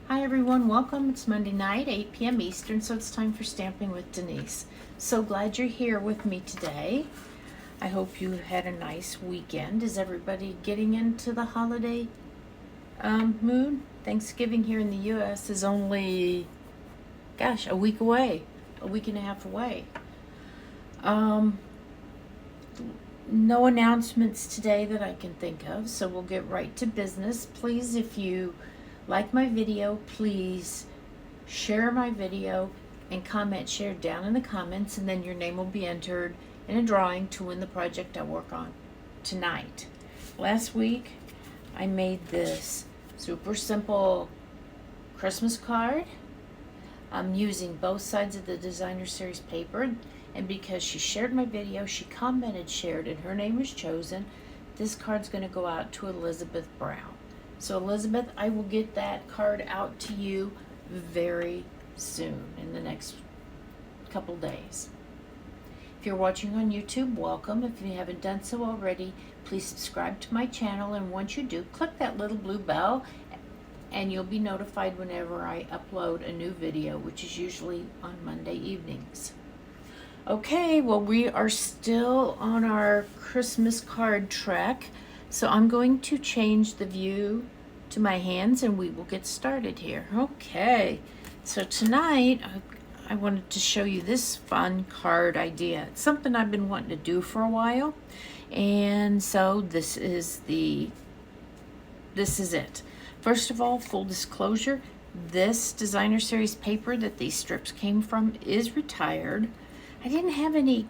Hi everyone, welcome. It's Monday night, 8 p.m. Eastern, so it's time for Stamping with Denise. So glad you're here with me today. I hope you had a nice weekend. Is everybody getting into the holiday mood? Thanksgiving here in the U.S. is only, gosh, a week away, a week and a half away. No announcements today that I can think of, so we'll get right to business. Please, if you like my video, please share my video and comment share down in the comments, and then your name will be entered in a drawing to win the project I work on tonight. Last week I made this super simple Christmas card. I'm using both sides of the designer series paper, and because she shared my video, she commented shared, and her name was chosen. This card's going to go out to Elizabeth Brown. So Elizabeth, I will get that card out to you very soon, in the next couple days. If you're watching on YouTube, welcome. If you haven't done so already, please subscribe to my channel, and once you do, click that little blue bell and you'll be notified whenever I upload a new video, which is usually on Monday evenings. Okay, well, we are still on our Christmas card trek, so I'm going to change the view to my hands and we will get started here. Okay, so tonight I wanted to show you this fun card idea. It's something I've been wanting to do for a while, and so this is it. First of all, full disclosure, this designer series paper that these strips came from is retired. I didn't have a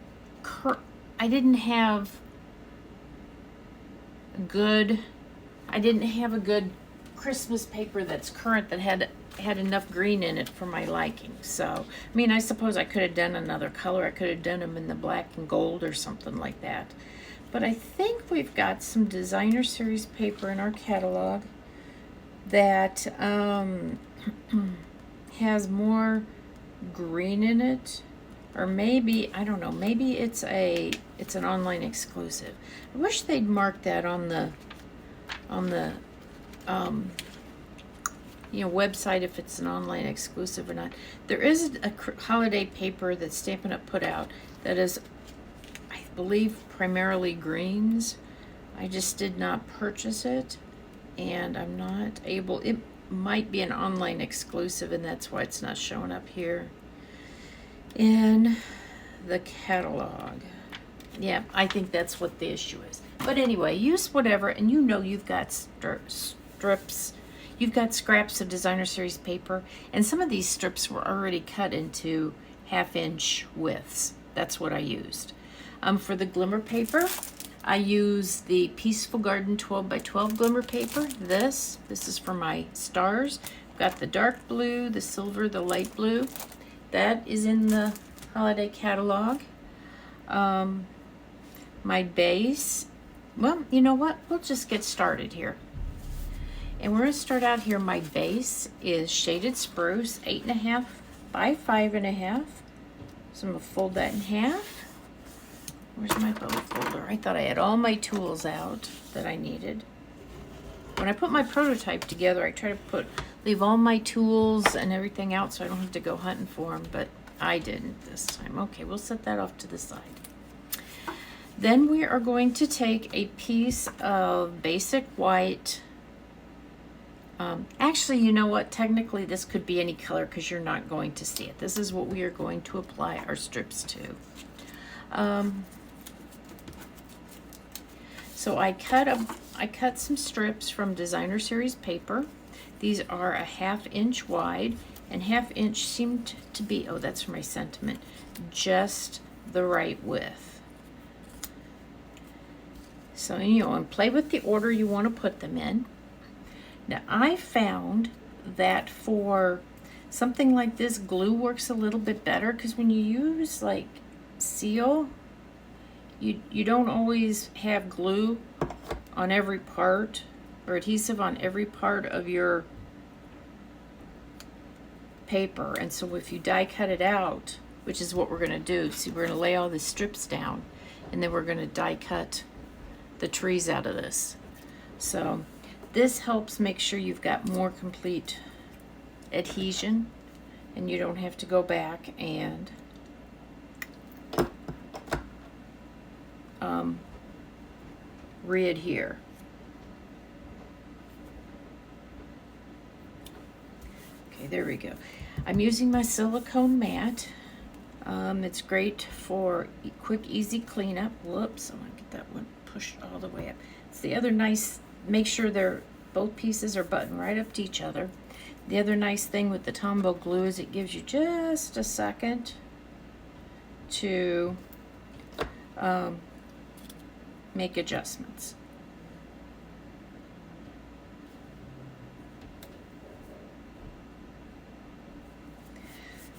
good Christmas paper that's current that had enough green in it for my liking. So, I mean, I suppose I could have done another color. I could have done them in the black and gold or something like that. But I think we've got some designer series paper in our catalog that has more green in it. Or maybe, I don't know, maybe it's an online exclusive. I wish they'd mark that on the website if it's an online exclusive or not. There is a holiday paper that Stampin' Up! Put out that is, I believe, primarily greens. I just did not purchase it, and I'm not able, it might be an online exclusive, and that's why it's not showing up here in the catalog. Yeah, I think that's what the issue is. But anyway, use whatever, and you've got strips, you've got scraps of designer series paper, and some of these strips were already cut into 1/2-inch widths. That's what I used. For the glimmer paper, I use the Peaceful Garden 12x12 glimmer paper. This is for my stars. I've got the dark blue, the silver, the light blue. That is in the holiday catalog. My base, well, you know what? We'll just get started here. And we're going to start out here. My base is Shaded Spruce, 8.5 by 5.5. So I'm going to fold that in half. Where's my bow folder? I thought I had all my tools out that I needed. When I put my prototype together, I try to leave all my tools and everything out so I don't have to go hunting for them, but I didn't this time. Okay, we'll set that off to the side. Then we are going to take a piece of basic white. Actually, you know what? Technically, this could be any color because you're not going to see it. This is what we are going to apply our strips to. So I cut some strips from designer series paper. These are a 1/2 inch wide, and 1/2 inch seemed to be, oh, that's for my sentiment, just the right width. So, and play with the order you want to put them in. Now, I found that for something like this, glue works a little bit better, because when you use like seal, you don't always have glue on every part, or adhesive on every part of your paper. And so if you die cut it out, which is what we're going to do, see, we're going to lay all the strips down, and then we're going to die cut the trees out of this. So this helps make sure you've got more complete adhesion, and you don't have to go back and re-adhere. Okay, there we go. I'm using my silicone mat. It's great for quick, easy cleanup. Whoops, I want to get that one pushed all the way up. It's the other nice, make sure both pieces are buttoned right up to each other. The other nice thing with the Tombow glue is it gives you just a second to make adjustments.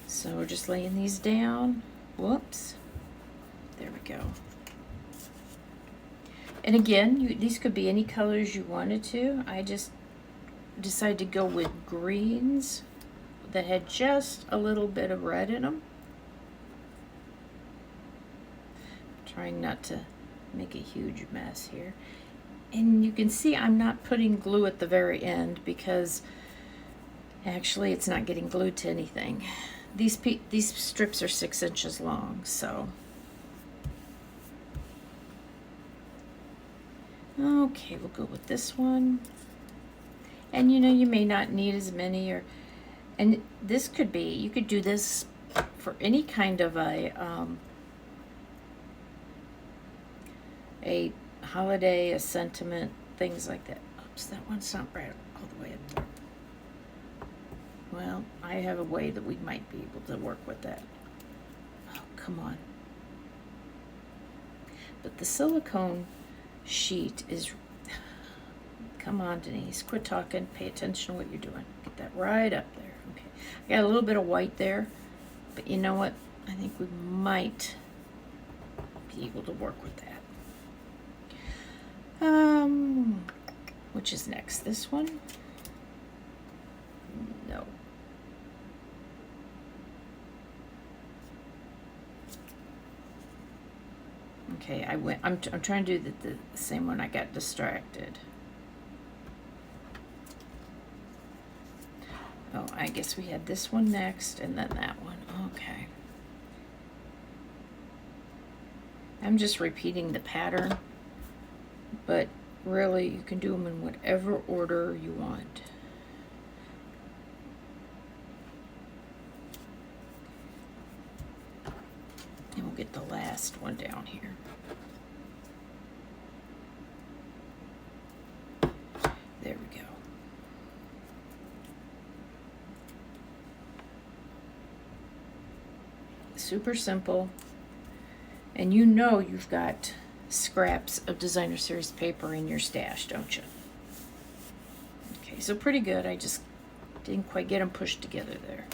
So we're just laying these down. Whoops. There we go. And again, these could be any colors you wanted to. I just decided to go with greens that had just a little bit of red in them. Trying not to make a huge mess here. And you can see I'm not putting glue at the very end because actually it's not getting glued to anything. These strips are 6 inches long, so. Okay, we'll go with this one. And you know, you may not need as many, and this could be, you could do this for any kind of a holiday, a sentiment, things like that. Oops, that one's not right all the way up there. Well, I have a way that we might be able to work with that. Oh, come on. But the silicone sheet is, come on, Denise, quit talking, pay attention to what you're doing. Get that right up there. Okay, I got a little bit of white there, but you know what? I think we might be able to work with that. Which is next? This one? No. Okay, I'm trying to do the same one. I got distracted. Oh, I guess we had this one next and then that one. Okay. I'm just repeating the pattern, but really you can do them in whatever order you want. And we'll get the last one down here. There we go. Super simple. And you know you've got scraps of designer series paper in your stash, don't you? Okay, so pretty good. I just didn't quite get them pushed together there.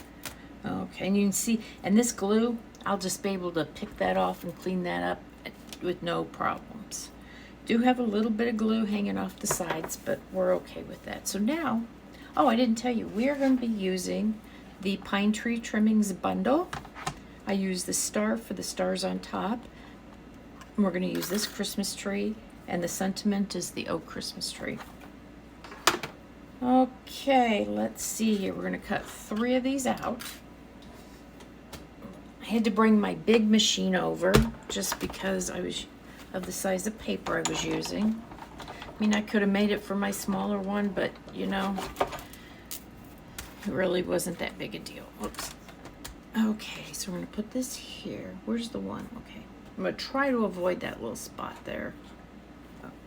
Okay, and you can see, and this glue, I'll just be able to pick that off and clean that up with no problems. Do have a little bit of glue hanging off the sides, but we're okay with that. So now, oh, I didn't tell you, we are going to be using the Pine Tree Trimmings bundle. I use the star for the stars on top. And we're going to use this Christmas tree, and the sentiment is the oak Christmas tree. Okay, let's see here. We're going to cut 3 of these out. I had to bring my big machine over just because I was of the size of paper I was using. I mean, I could have made it for my smaller one, but you know, it really wasn't that big a deal. Oops. Okay, so we're going to put this here. Where's the one? Okay. I'm going to try to avoid that little spot there.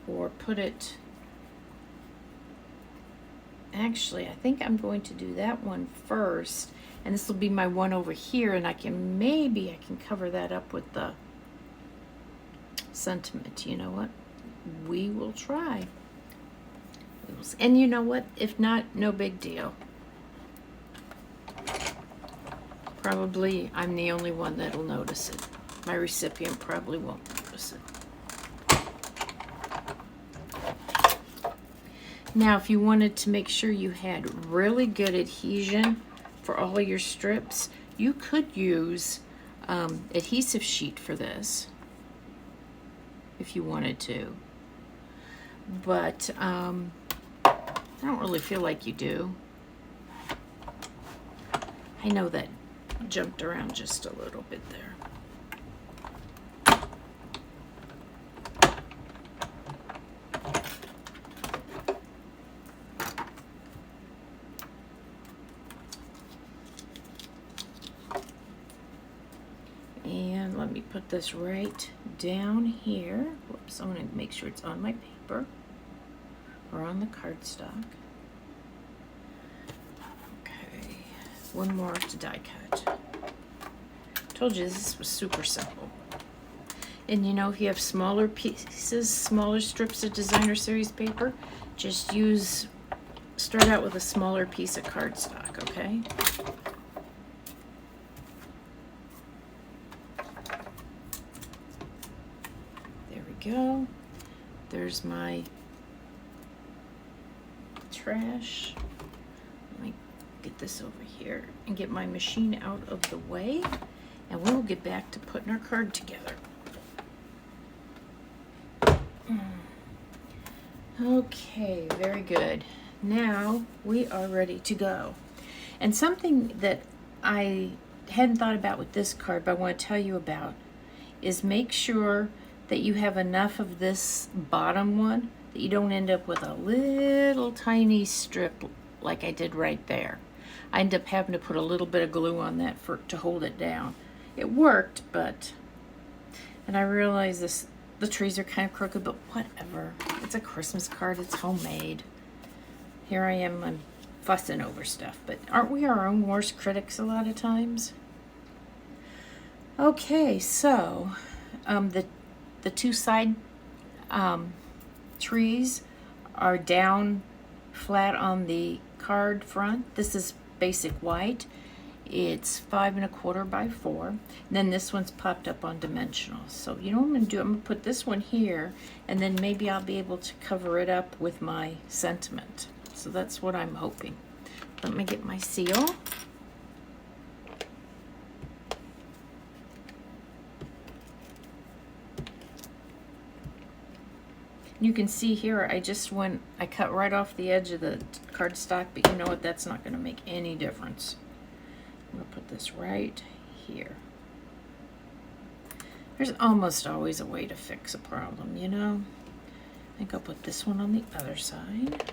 Or put it... Actually, I think I'm going to do that one first. And this will be my one over here. And maybe I can cover that up with the sentiment. You know what? We will try. And you know what? If not, no big deal. Probably I'm the only one that'll notice it. My recipient probably won't notice it. Now, if you wanted to make sure you had really good adhesion for all of your strips, you could use adhesive sheet for this if you wanted to. But I don't really feel like you do. I know that jumped around just a little bit there. And let me put this right down here. Whoops, I want to make sure it's on my paper or on the cardstock. Okay, one more to die cut. Told you this was super simple. And you know, if you have smaller pieces, smaller strips of designer series paper, just start out with a smaller piece of cardstock, okay? There we go. There's my trash. Let me get this over here and get my machine out of the way, and we'll get back to putting our card together. Okay, very good. Now we are ready to go. And something that I hadn't thought about with this card, but I want to tell you about, is make sure that you have enough of this bottom one that you don't end up with a little tiny strip like I did right there. I ended up having to put a little bit of glue on that to hold it down. It worked, and I realized the trees are kind of crooked, but whatever. It's a Christmas card, it's homemade. Here I am, I'm fussing over stuff, but aren't we our own worst critics a lot of times? Okay, so the two side trees are down flat on the card front. This is basic white. It's 5 1/4 by 4. And then this one's popped up on dimensional. So you know what I'm going to do? I'm going to put this one here, and then maybe I'll be able to cover it up with my sentiment. So that's what I'm hoping. Let me get my seal. You can see here, I cut right off the edge of the cardstock, but you know what? That's not going to make any difference. I'm going to put this right here. There's almost always a way to fix a problem, you know? I think I'll put this one on the other side.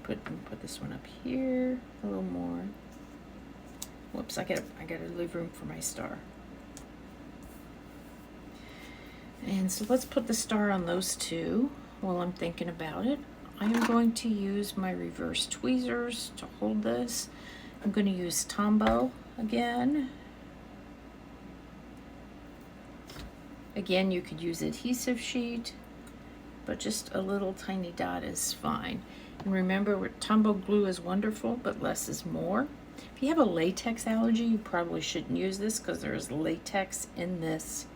Put this one up here a little more. Whoops, I gotta leave room for my star. And so let's put the star on those two while I'm thinking about it. I am going to use my reverse tweezers to hold this. I'm going to use Tombow again. Again, you could use adhesive sheet, but just a little tiny dot is fine. And remember, Tombow glue is wonderful, but less is more. If you have a latex allergy, you probably shouldn't use this because there is latex in this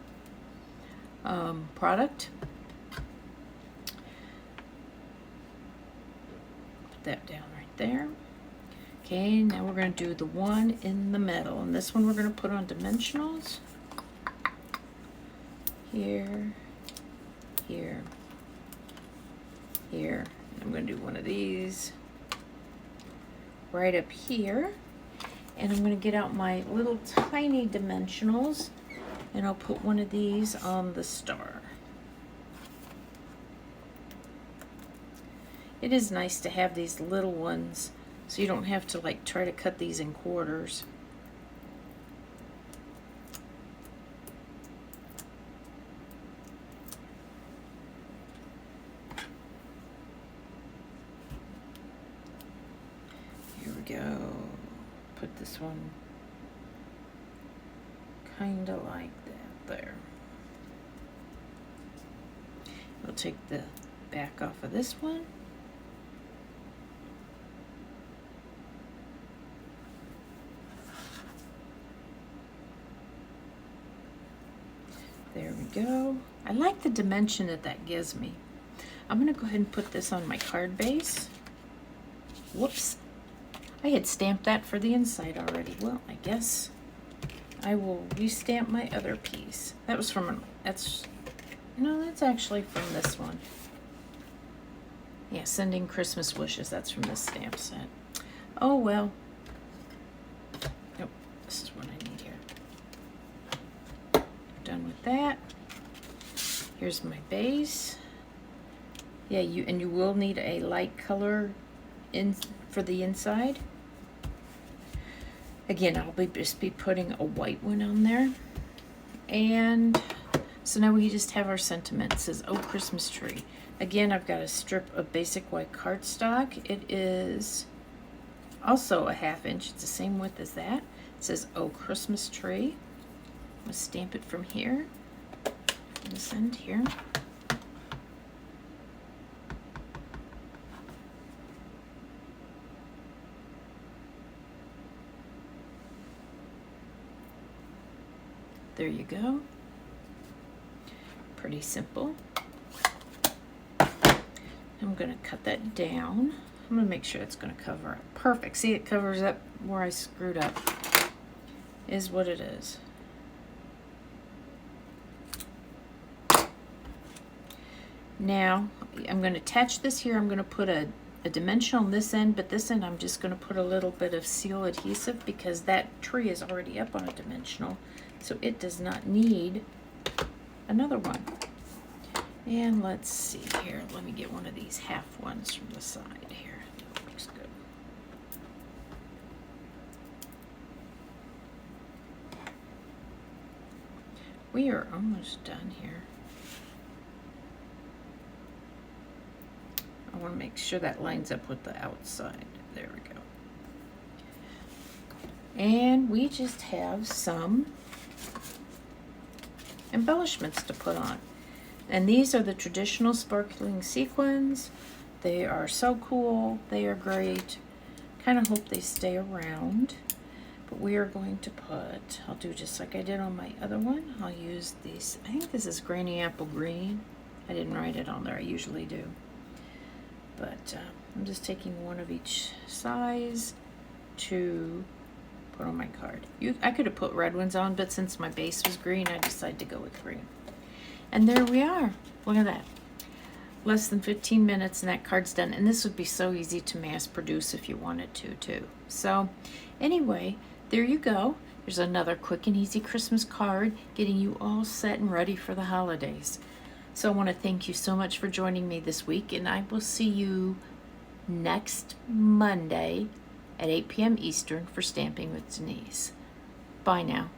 product. Put that down right there. Okay, now we're going to do the one in the middle, and this one we're going to put on dimensionals. Here, here, here. I'm going to do one of these right up here, and I'm going to get out my little tiny dimensionals, and I'll put one of these on the star. It is nice to have these little ones so you don't have to like try to cut these in quarters. Here we go. Put this one kind of like that there. We'll take the back off of this one. There we go. I like the dimension that gives me. I'm going to go ahead and put this on my card base. Whoops. I had stamped that for the inside already. Well, I guess I will restamp my other piece. That was from that's actually from this one. Yeah, sending Christmas wishes. That's from this stamp set. Oh, well. Nope, this is what I need here. Done with that. Here's my base. Yeah, you will need a light color in for the inside. Again, I'll just be putting a white one on there. And so now we just have our sentiment. It says, "Oh, Christmas tree." Again, I've got a strip of basic white cardstock. It is also a 1/2 inch. It's the same width as that. It says, "Oh, Christmas tree." I'm gonna stamp it from here, from this end here. There you go. Pretty simple. I'm going to cut that down. I'm going to make sure it's going to cover up. Perfect. See, it covers up where I screwed up. Is what it is. Now, I'm going to attach this here. I'm going to put a dimension on this end, but this end I'm just going to put a little bit of seal adhesive because that tree is already up on a dimensional. So it does not need another one. And let's see here. Let me get one of these 1/2 ones from the side here. That looks good. We are almost done here. I want to make sure that lines up with the outside. There we go. And we just have some embellishments to put on. And these are the traditional sparkling sequins. They are so cool. They are great. Kind of hope they stay around. But we are going to put, I'll do just like I did on my other one. I'll use these, I think this is Granny Apple Green. I didn't write it on there, I usually do. But I'm just taking one of each size to put on my card. I could have put red ones on, but since my base was green, I decided to go with green. And there we are. Look at that. Less than 15 minutes and that card's done. And this would be so easy to mass produce if you wanted to too. So anyway, there you go. There's another quick and easy Christmas card getting you all set and ready for the holidays. So I want to thank you so much for joining me this week, and I will see you next Monday at 8 p.m. Eastern for Stamping with Denise. Bye now.